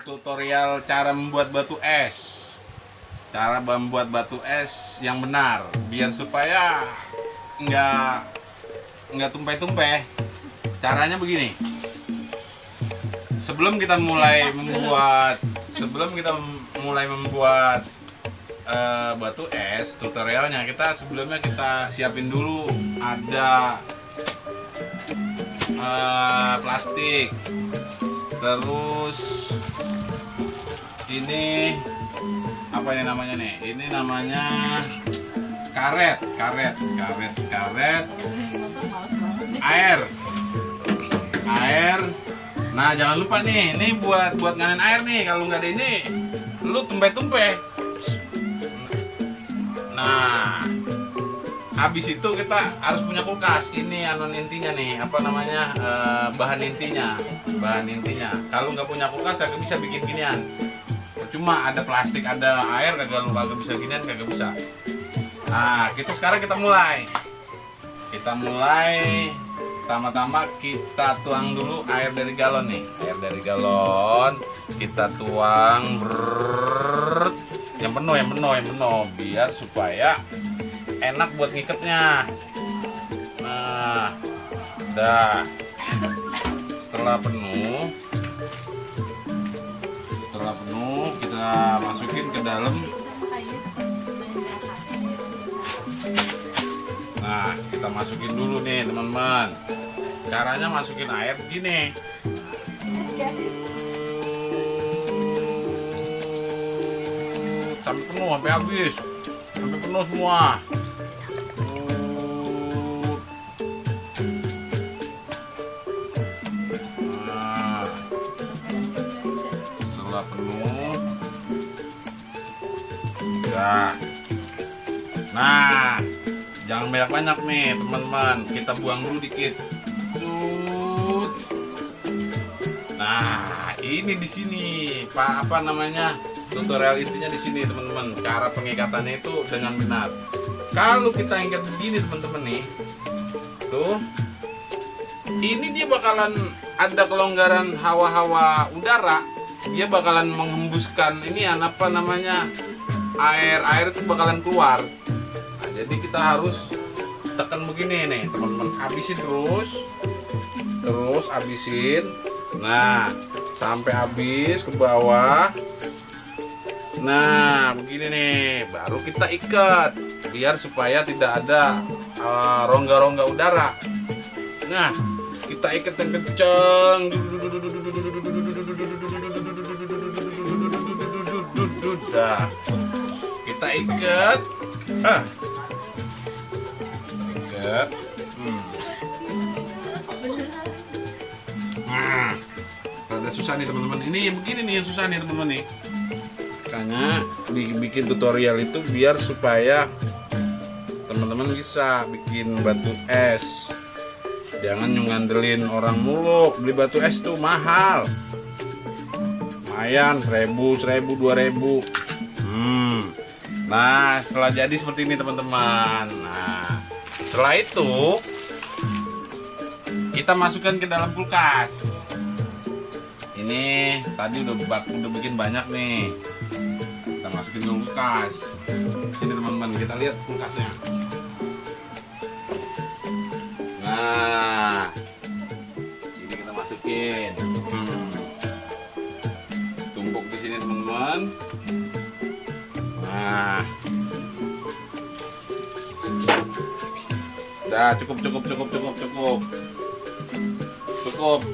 tutorial cara membuat batu es. Cara membuat batu es yang benar, biar supaya nggak tumpeh-tumpeh. Caranya begini. Sebelum kita mulai membuat batu es, tutorialnya sebelumnya kita siapin dulu ada plastik. Terus ini apa ini namanya nih? Ini namanya karet. Air. Nah, jangan lupa nih, ini buat nganen air nih. Kalau nggak ada ini, lu tumpeh-tumpeh. Nah, habis itu kita harus punya kulkas. Ini intinya nih, apa namanya, bahan intinya. Kalau nggak punya kulkas kagak bisa bikin ginian. Cuma ada plastik, ada air, kagak bisa ginian, kagak bisa. Nah, sekarang kita mulai. Pertama-tama kita tuang dulu air dari galon nih. Air dari galon kita tuang yang penuh, biar supaya enak buat ngiketnya. Nah, udah. Setelah penuh kita masukin ke dalam. Nah, kita masukin dulu nih teman-teman. Caranya masukin air begini. Sampai penuh, sampai habis. Sampai penuh semua. Nah, setelah penuh. Nah, jangan banyak-banyak nih teman-teman, kita buang dulu dikit. Nah, ini di sini apa namanya, tutorial intinya di sini teman-teman. Cara pengikatannya itu dengan benar. Kalau kita ikat begini teman-teman nih, tuh, ini dia bakalan ada kelonggaran hawa-hawa udara. Dia bakalan menghembuskan ini apa namanya, air itu bakalan keluar. Jadi kita harus tekan begini nih teman-teman, habisin terus habisin. Nah, sampai habis ke bawah. Nah, begini nih, baru kita ikat biar supaya tidak ada rongga-rongga udara. Nah, kita ikat yang kenceng. Nah, kita ikat. Ada susah nih teman-teman. Ini yang begini nih yang susah nih teman-teman nih. Makanya dibikin tutorial itu biar supaya teman-teman bisa bikin batu es. Jangan ngandelin orang mulu. Beli batu es tuh mahal. Lumayan 1000, 2000. Nah, setelah jadi seperti ini teman-teman. Nah, setelah itu kita masukkan ke dalam kulkas. Ini tadi udah bikin banyak nih. Kita masukin ke kulkas. Sini teman-teman, kita lihat kulkasnya. Nah, ini kita masukin. Tumpuk di sini teman-teman. Nah, udah cukup.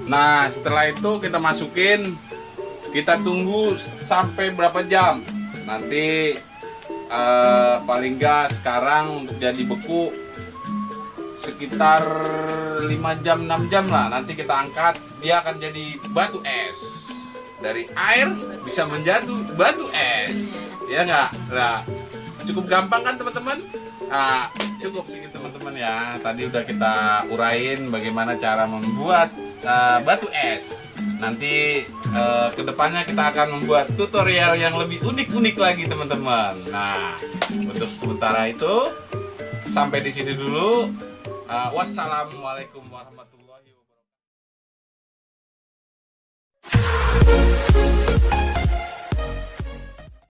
Nah, setelah itu kita masukin, kita tunggu sampai berapa jam. Nanti paling nggak sekarang untuk jadi beku sekitar 5 jam 6 jam lah. Nanti kita angkat, dia akan jadi batu es. Dari air bisa menjadi batu es. Ya nggak? Nah, cukup gampang kan teman-teman? Nah, cukup segitu teman-teman ya. Tadi udah kita urain bagaimana cara membuat batu es. Nanti kedepannya kita akan membuat tutorial yang lebih unik-unik lagi teman-teman. Nah, untuk sementara itu sampai di sini dulu. Wassalamualaikum warahmatullahi wabarakatuh.